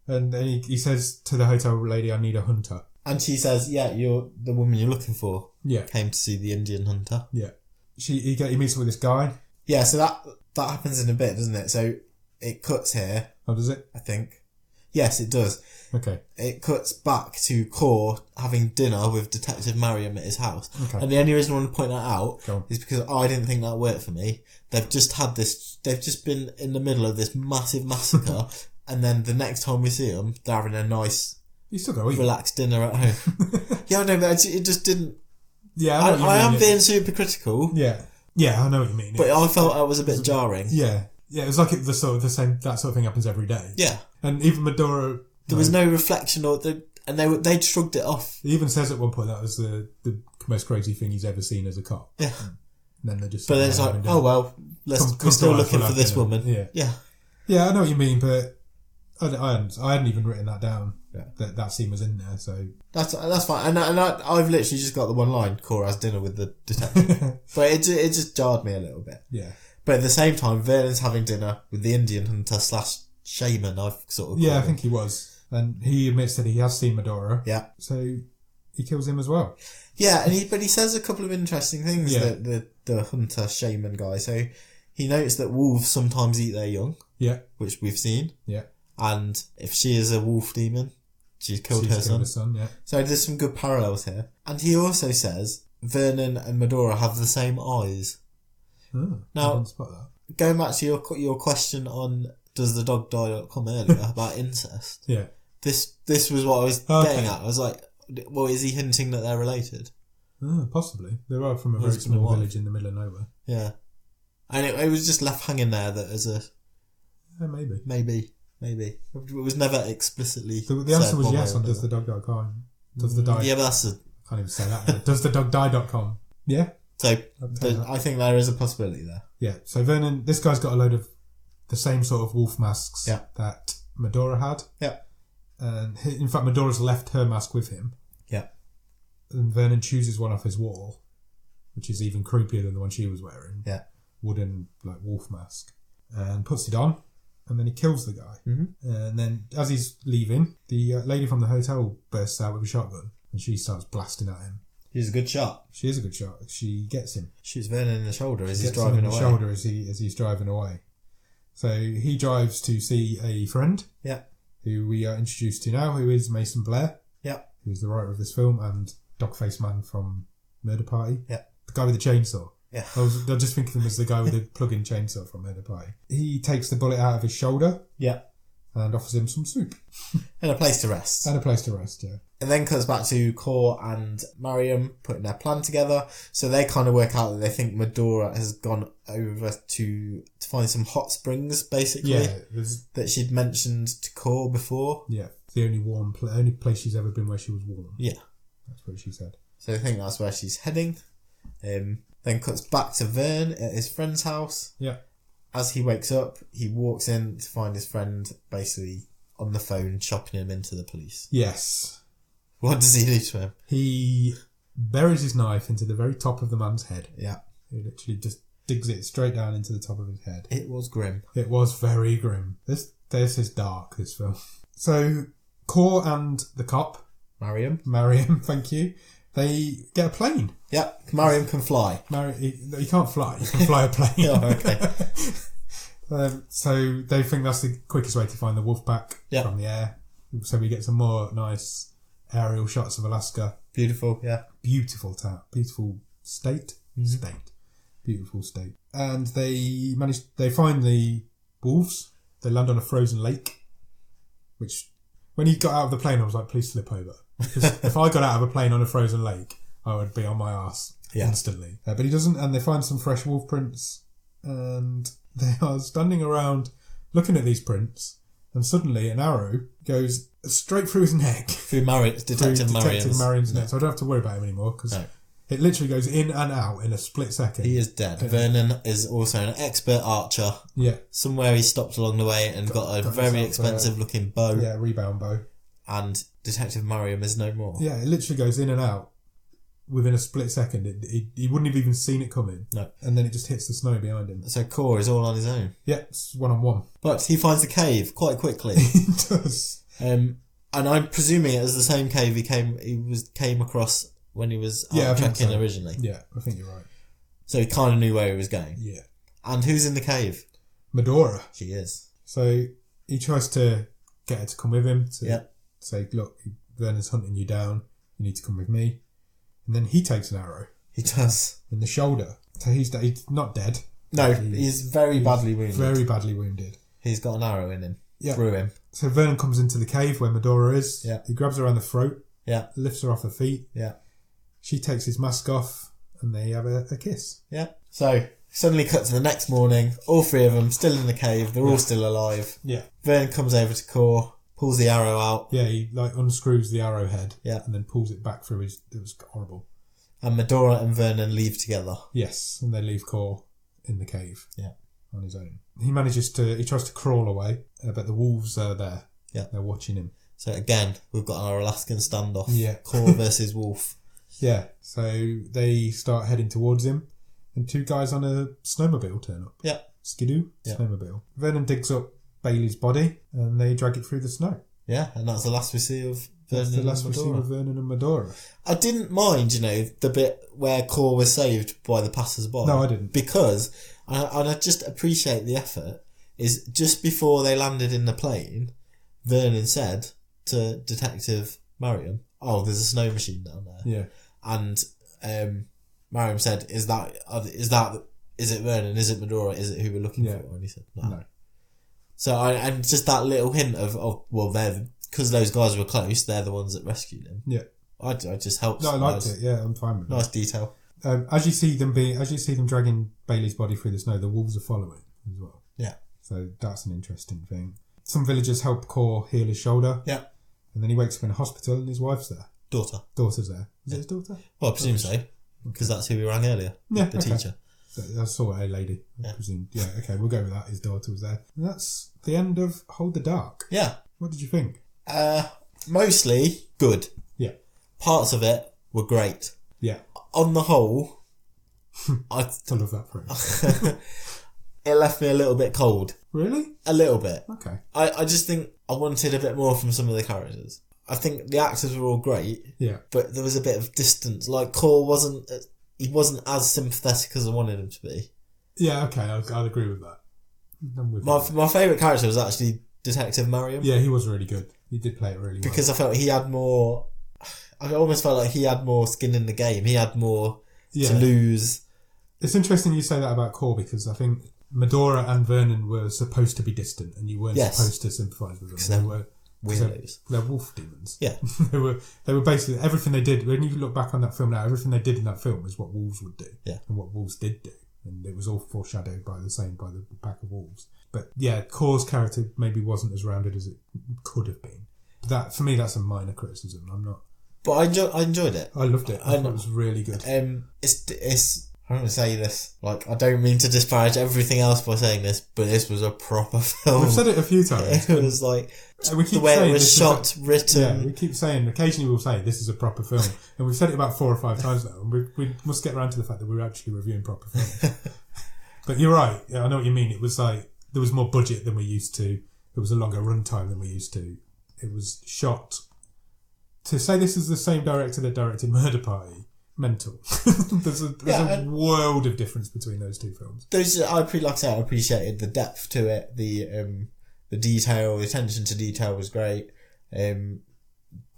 And then he says to the hotel lady, "I need a hunter." And she says, "Yeah, you're the woman you're looking for." Yeah. Came to see the Indian hunter. Yeah. He meets up with this guy. Yeah, so that happens in a bit, doesn't it? So it cuts here. Oh, does it? I think. Yes, it does. Okay. It cuts back to Core having dinner with Detective Mariam at his house. Okay. And the only reason I want to point that out is because I didn't think that worked for me. They've just been in the middle of this massive massacre, and then the next time we see them, they're having a nice, relaxed dinner at home. Yeah, I know, but it just didn't. Yeah, I am being super critical. Yeah, I know what you mean. But I felt I was a bit jarring. Yeah, it was like the sort of thing happens every day. Yeah. And even Medora... There was no reflection, and they shrugged it off. He even says at one point that was the most crazy thing he's ever seen as a cop. Yeah. And then they're just... But then it's like, oh well, we're still looking for this woman. Yeah. Yeah. Yeah, I know what you mean, but I hadn't even written that down. Yeah. That scene was in there, so... That's fine. And I've literally just got the one line, Cora has dinner with the detective. But it just jarred me a little bit. Yeah. But at the same time, Vernon's having dinner with the Indian hunter / shaman, I've sort of... Yeah, I think he was. And he admits that he has seen Medora. Yeah. So he kills him as well. Yeah, but he says a couple of interesting things, the hunter shaman guy. So he notes that wolves sometimes eat their young. Yeah. Which we've seen. Yeah. And if she is a wolf demon, she's killed her son. Yeah. So there's some good parallels here. And he also says Vernon and Medora have the same eyes. Oh, now, I didn't spot that. Going back to your question on does the dog die.com earlier about incest. Yeah. This was what I was getting at. I was like, well, is he hinting that they're related? Oh, possibly. They are from a very small village in the middle of nowhere. Yeah. And it was just left hanging there that as a... Maybe. It was never explicitly The answer was yes on doesthedog.com. Does the die... Yeah, but that's... I can't even say that. Doesthedogdie.com. Yeah. So, I think there is a possibility there. Yeah. So Vernon, this guy's got a load of the same sort of wolf masks that Medora had. Yeah. And in fact, Medora's left her mask with him. Yeah. And Vernon chooses one off his wall, which is even creepier than the one she was wearing. Yeah. Wooden, wolf mask. And puts it on, and then he kills the guy. Mm-hmm. And then, as he's leaving, the lady from the hotel bursts out with a shotgun, and she starts blasting at him. She's a good shot. She is a good shot. She gets him. Shoots Vernon in the shoulder as he's driving away. Shoulder as he's driving away. So he drives to see a friend. Yeah. Who we are introduced to now, who is Mason Blair. Yeah. Who's the writer of this film and Dogface Man from Murder Party. Yeah. The guy with the chainsaw. Yeah. I just think of him as the guy with the plug-in chainsaw from Murder Party. He takes the bullet out of his shoulder. Yeah. And offers him some soup. And a place to rest. Yeah. And then comes back to Core and Mariam putting their plan together. So they kind of work out that they think Medora has gone over to find some hot springs, basically. Yeah. That she'd mentioned to Core before. Yeah. The only place she's ever been where she was warm. Yeah. That's what she said. So I think that's where she's heading. Then cuts back to Vern at his friend's house. Yeah. As he wakes up, he walks in to find his friend basically on the phone chopping him into the police. Yes. What does he do to him? He buries his knife into the very top of the man's head. Yeah. He literally just digs it straight down into the top of his head. It was grim. It was very grim. This is dark, this film. So, Core and the cop... Mariam, thank you. They get a plane. Yeah, Mariam can fly. He can't fly. He can fly a plane. Oh, okay. So they think that's the quickest way to find the wolf pack from the air. So we get some more nice aerial shots of Alaska. Beautiful, yeah. Beautiful town. Beautiful state. Beautiful state. And they find the wolves. They land on a frozen lake, which, when he got out of the plane, I was like, please slip over. Because if I got out of a plane on a frozen lake, I would be on my arse instantly. But he doesn't, and they find some fresh wolf prints, and they are standing around looking at these prints, and suddenly an arrow goes straight through his neck. Through Detective Marion's neck. So I don't have to worry about him anymore, because it literally goes in and out in a split second. He is dead. Vernon is also an expert archer. Yeah. Somewhere he stopped along the way and got a very expensive looking bow. Yeah, rebound bow. And Detective Marion is no more. Yeah, it literally goes in and out within a split second. He wouldn't have even seen it coming. No. And then it just hits the snow behind him. So Core is all on his own. Yeah, it's 1-on-1. But he finds the cave quite quickly. He does. And I'm presuming it was the same cave he came across when he was trekking originally. Yeah, I think you're right. So he kind of knew where he was going. Yeah. And who's in the cave? Medora. She is. So he tries to get her to come with him to say, look, Vernon's hunting you down. You need to come with me. And then he takes an arrow. He does. In the shoulder. So he's not dead. No, he's very badly wounded. Very badly wounded. He's got an arrow in him. Yeah. Through him. So Vernon comes into the cave where Medora is. Yeah. He grabs her around the throat. Yeah. Lifts her off her feet. Yeah. She takes his mask off and they have a kiss. Yeah. So suddenly cut to the next morning. All three of them still in the cave. They're all still alive. Yeah. Vernon comes over to Core, pulls the arrow out. Yeah, he unscrews the arrowhead. Yeah. And then pulls it back through his... It was horrible. And Medora and Vernon leave together. Yes, and they leave Core in the cave. Yeah. On his own. He tries to crawl away, but the wolves are there. Yeah. They're watching him. So again, we've got our Alaskan standoff. Yeah. Core versus wolf. Yeah. So they start heading towards him, and two guys on a snowmobile turn up. Yeah. Skidoo snowmobile. Vernon digs up Bailey's body, and they drag it through the snow. Yeah, and that's the last we see of Vernon and Medora. That's the last we see of Vernon and Medora. I didn't mind, the bit where Core was saved by the passers-by. No, I didn't. Because, and I just appreciate the effort, is just before they landed in the plane, Vernon said to Detective Marion, "Oh, there's a snow machine down there." Yeah. And Marion said, "Is it Vernon? Is it Medora? Is it who we're looking for?" And he said, "No." So and just that little hint of they're, because those guys were close, they're the ones that rescued him. Yeah. I just helped. No, I liked it. Yeah, I'm fine with it. Nice detail. As you see them dragging Bailey's body through the snow, the wolves are following as well. Yeah. So that's an interesting thing. Some villagers help Core heal his shoulder. Yeah. And then he wakes up in a hospital and his wife's there. Daughter's there. Is it his daughter? Well, I presume so, because that's who we rang earlier. Yeah, the teacher. I saw a lady. I presume. Yeah, okay, we'll go with that. His daughter was there. And that's the end of Hold the Dark. Yeah. What did you think? Mostly good. Yeah. Parts of it were great. Yeah. On the whole, I love that phrase. It left me a little bit cold. Really? A little bit. Okay. I just think I wanted a bit more from some of the characters. I think the actors were all great. Yeah. But there was a bit of distance. Like, Core wasn't as sympathetic as I wanted him to be. Yeah, okay, I'll agree with that. My favourite character was actually Detective Marion. Yeah, he was really good. He did play it really well. Because I felt he had more... I almost felt like he had more skin in the game. He had more to lose. It's interesting you say that about Core, because I think Medora and Vernon were supposed to be distant, and you weren't supposed to sympathise with them. They're wolf demons. Yeah. they were basically... Everything they did, when you look back on that film now, everything they did in that film is what wolves would do. Yeah. And what wolves did do. And it was all foreshadowed by the pack of wolves. But yeah, Core's character maybe wasn't as rounded as it could have been. That, for me, that's a minor criticism. I'm not... But I enjoyed it. I loved it. I thought it was really good. It's I'm going to say this. Like, I don't mean to disparage everything else by saying this, but this was a proper film. We've said it a few times. It was like the way it was shot, written. Yeah, we keep saying, occasionally we'll say this is a proper film. And we've said it about 4 or 5 times now. And we must get around to the fact that we're actually reviewing proper films. But you're right. Yeah, I know what you mean. It was like, there was more budget than we used to. There was a longer runtime than we used to. It was shot... To say this is the same director that directed Murder Party, mental. There's a world of difference between those two films. I appreciated the depth to it. The detail, the attention to detail was great.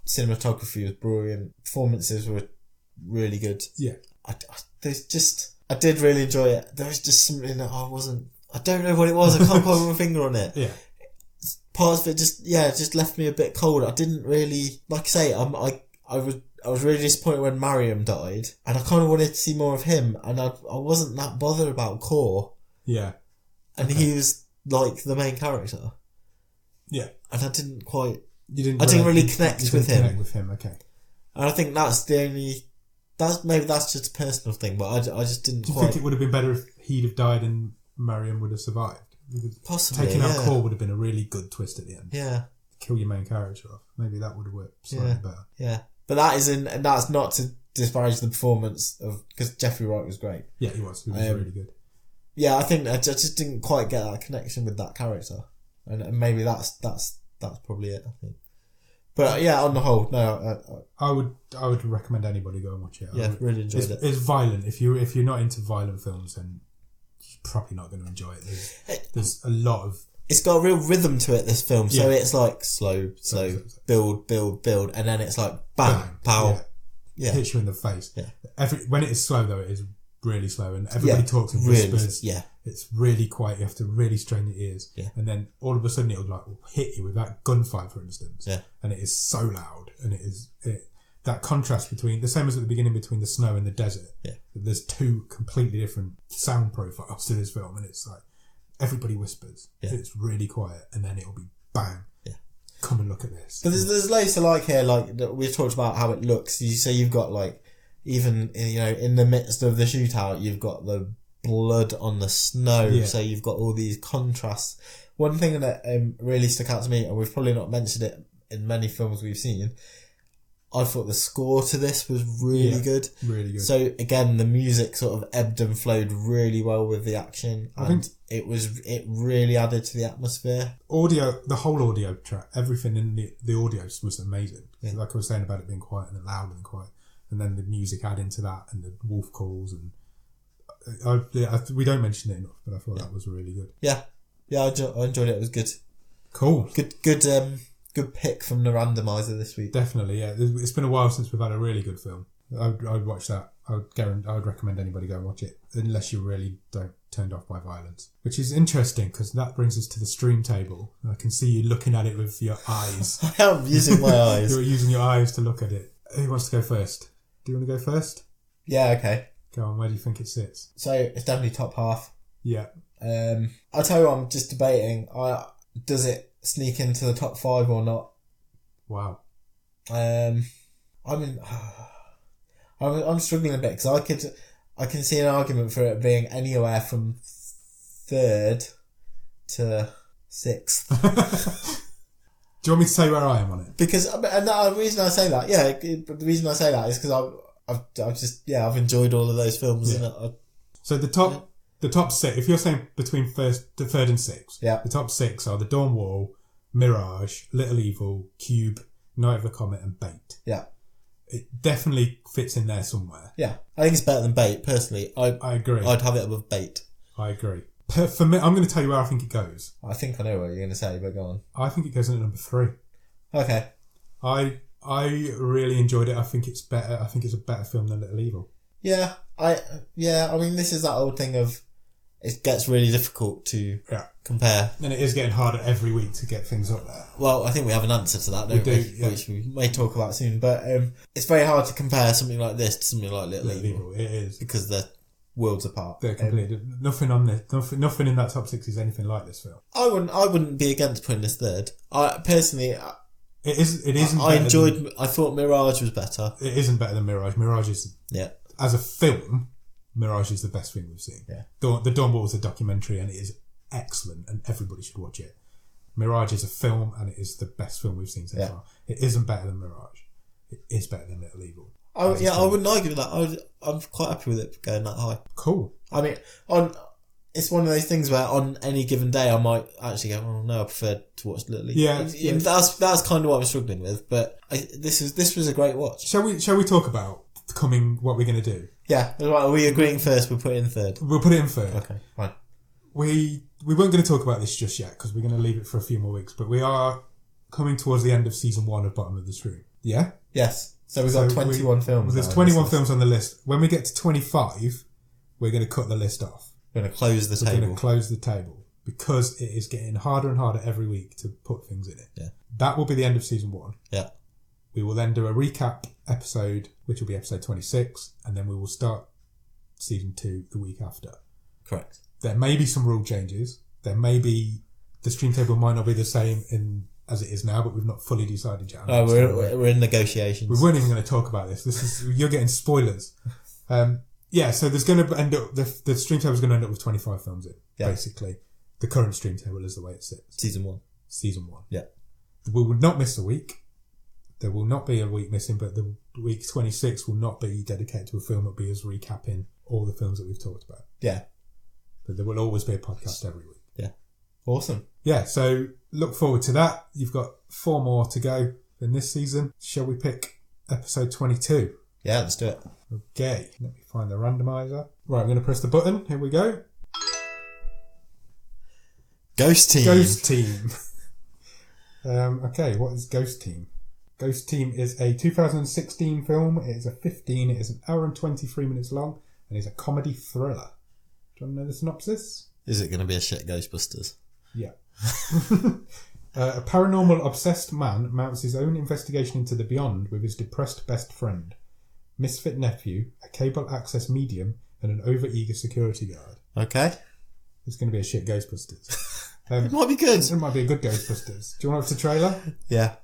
Cinematography was brilliant. Performances were really good. Yeah. I did really enjoy it. There was just something that I don't know what it was. I can't put my finger on it. Yeah. Parts of it just left me a bit cold. I didn't really, like I say, I was really disappointed when Mariam died, and I kind of wanted to see more of him, and I wasn't that bothered about Core. Yeah. And he was like the main character. Yeah. And I didn't quite... I didn't really connect with him. Connect with him, okay. And I think that's the only... Maybe that's just a personal thing, but I just didn't Do you think it would have been better if he'd have died and Mariam would have survived? Possibly, Taking out Core would have been a really good twist at the end. Yeah. Kill your main character off. Maybe that would have worked slightly better. Yeah. But that's not to disparage the performance of... Because Jeffrey Wright was great. Yeah, he was. He was really good. Yeah, I think I just didn't quite get that connection with that character. And maybe that's probably it, I think. But yeah, on the whole, no. I would recommend anybody go and watch it. Really enjoyed it. It's violent. If you're not into violent films, then you're probably not going to enjoy it. There's a lot of... It's got a real rhythm to it, this film. So it's like slow, build, and then it's like bang, pow. Yeah. Hits you in the face. Yeah. When it is slow, though, it is really slow, and everybody talks in whispers. Yeah. It's really quiet. You have to really strain your ears. Yeah. And then all of a sudden it'll like hit you with that gunfire, for instance. Yeah. And it is so loud, and that contrast between the same as at the beginning between the snow and the desert. Yeah. There's two completely different sound profiles to this film, and it's like everybody whispers. Yeah. It's really quiet, and then it'll be bang. Yeah. Come and look at this. But there's loads to like here. Like we've talked about how it looks. So you've got like even in the midst of the shootout, you've got the blood on the snow. Yeah. So you've got all these contrasts. One thing that really stuck out to me, and we've probably not mentioned it in many films we've seen, I thought the score to this was really good. Really good. So again, the music sort of ebbed and flowed really well with the action, and it really added to the atmosphere. Audio, the whole audio track, everything in the audio was amazing. Yeah. Like I was saying about it being quiet and loud and quiet, and then the music adding to that, and the wolf calls, and we don't mention it enough, but I thought that was really good. Yeah, I enjoyed it. It was good. Cool. Good pick from the randomizer this week. Definitely, yeah. It's been a while since we've had a really good film. I'd watch that. I would recommend anybody go and watch it, unless you really don't turned off by violence. Which is interesting, because that brings us to the stream table. I can see you looking at it with your eyes. I am using my eyes. You're using your eyes to look at it. Who wants to go first? Do you want to go first? Yeah, okay. Go on, where do you think it sits? So, it's definitely top half. Yeah. I'll tell you what, I'm just debating. Does it sneak into the top 5 or not? Wow. I'm struggling a bit, because I can see an argument for it being anywhere from 3rd to 6th. Do you want me to say where I am on it? Because, and the reason I say that, the reason I say that is because I've enjoyed all of those films. Yeah. So the top 6, if you're saying between 3rd and 6th, the top 6 are The Dawn Wall, Mirage, Little Evil, Cube, Night of the Comet, and Bait. Yeah. It definitely fits in there somewhere. Yeah. I think it's better than Bait, personally. I agree. I'd have it above Bait. I agree. For me, I'm going to tell you where I think it goes. I think I know what you're going to say, but go on. I think it goes in at number 3. Okay. I really enjoyed it. I think it's better. I think it's a better film than Little Evil. Yeah. I mean, this is that old thing of it gets really difficult to compare. And it is getting harder every week to get things up there. Well, I think we have an answer to that, don't we? Yeah. Which we may talk about soon. But it's very hard to compare something like this to something like Little Evil. It is. Because they're worlds apart. They're completely... nothing in that top 6 is anything like this film. I wouldn't be against putting this 3rd. Personally... It isn't. I thought Mirage was better. It isn't better than Mirage. Mirage is... Yeah. As a film, Mirage is the best thing we've seen. Yeah. The Dawn Wall is a documentary, and it is excellent, and everybody should watch it. Mirage is a film, and it is the best film we've seen so far. It isn't better than Mirage. It is better than Little Evil. I wouldn't argue with that. I'm quite happy with it going that high. Cool. I mean, it's one of those things where on any given day I might actually go, oh no, I prefer to watch Little Evil. Yeah. That's kind of what I'm struggling with, but this was a great watch. Shall we talk about what we're going to do? Yeah. Are we agreeing first? We'll put it in 3rd. We'll put it in 3rd. Okay, fine. We weren't going to talk about this just yet, because we're going to leave it for a few more weeks, but we are coming towards the end of season 1 of Bottom of the Stream. Yeah? Yes. So we've got 21 films. There's 21 films on the list. When we get to 25, we're going to cut the list off. We're going to close the table. We're going to close the table because it is getting harder and harder every week to put things in it. Yeah. That will be the end of season 1. Yeah. We will then do a recap episode, which will be episode 26, and then we will start season 2 the week after. Correct. There may be some rule changes. There may be... The stream table might not be the same as it is now, but we've not fully decided yet. Oh, we're in negotiations. We weren't even going to talk about this. You're getting spoilers. Yeah, so there's going to end up... The stream table is going to end up with 25 films in, basically. The current stream table is the way it sits. Season 1. Yeah. We will not miss a week. There will not be a week missing, but the week 26 will not be dedicated to a film. It'll be us recapping all the films that we've talked about. Yeah. But there will always be a podcast every week. Yeah. Awesome. Yeah, so look forward to that. You've got 4 more to go in this season. Shall we pick episode 22? Yeah, let's do it. Okay, let me find the randomizer. Right, I'm going to press the button. Here we go. Ghost Team. Ghost Team. Okay, what is Ghost Team? Ghost Team is a 2016 film. It is a 15. It is an hour and 23 minutes long, and is a comedy thriller. Do you want to know the synopsis? Is it going to be a shit Ghostbusters? Yeah. A paranormal obsessed man mounts his own investigation into the beyond with his depressed best friend, misfit nephew, a cable access medium, and an overeager security guard. Okay. It's going to be a shit Ghostbusters. It might be good. It might be a good Ghostbusters. Do you want to watch the trailer? Yeah.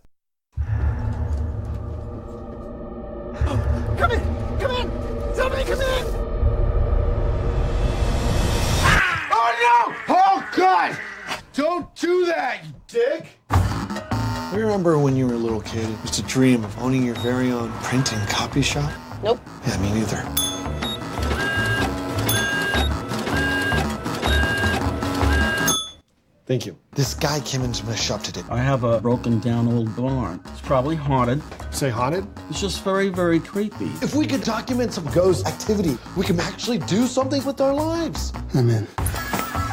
Oh, come in! Come in! Somebody come in! Ah! Oh no! Oh God! Don't do that, you dick! I remember when you were a little kid, it was a dream of owning your very own print and copy shop? Nope. Yeah, me neither. Thank you. This guy came into my shop today. I have a broken down old barn. It's probably haunted. Say haunted? It's just very, very creepy. If we could document some ghost activity, we can actually do something with our lives. I'm in.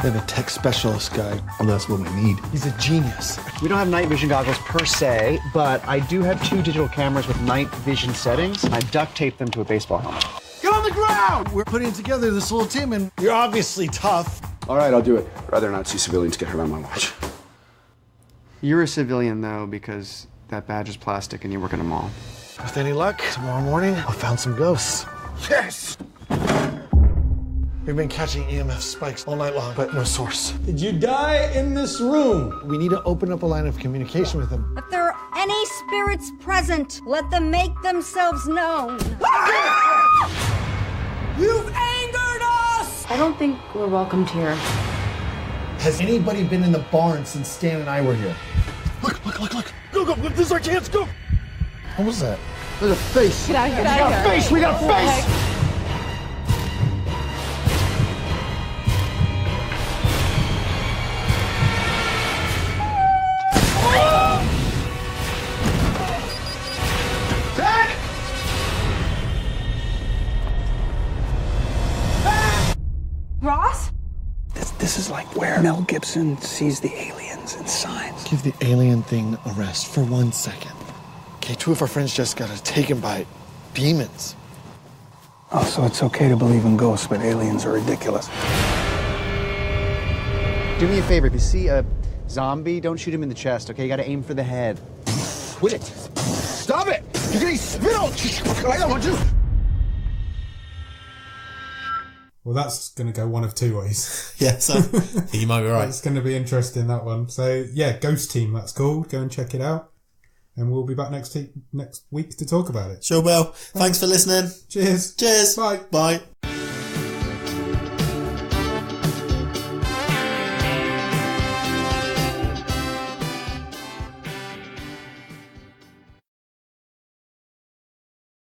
They have a tech specialist guy. Well, that's what we need. He's a genius. We don't have night vision goggles per se, but I do have 2 digital cameras with night vision settings. I duct tape them to a baseball helmet. Get on the ground! We're putting together this little team, and you're obviously tough. All right, I'll do it. Rather not see civilians get hurt on my watch. You're a civilian, though, because that badge is plastic and you work in a mall. With any luck, tomorrow morning, I'll found some ghosts. Yes! We've been catching EMF spikes all night long, but no source. Did you die in this room? We need to open up a line of communication with them. If there are any spirits present, let them make themselves known. You've angered us! I don't think we're welcomed here. Has anybody been in the barn since Stan and I were here? Look. Go. This is our chance, go. What was that? There's a face. Get out of here. Get out of here. We got a face! Ross? This is like where Mel Gibson sees the aliens in Signs. Give the alien thing a rest for 1 second. Okay, 2 of our friends just got taken by demons. Oh, so it's okay to believe in ghosts, but aliens are ridiculous. Do me a favor, if you see a zombie, don't shoot him in the chest, okay? You gotta aim for the head. Quit it! Stop it! You're getting spit on! I don't want you! Well, that's going to go one of 2 ways. Yeah, so you might be right. It's going to be interesting, that one. So, yeah, Ghost Team, that's called. Go and check it out. And we'll be back next week to talk about it. Sure will. Thanks for listening. Cheers. Cheers. Bye. Bye.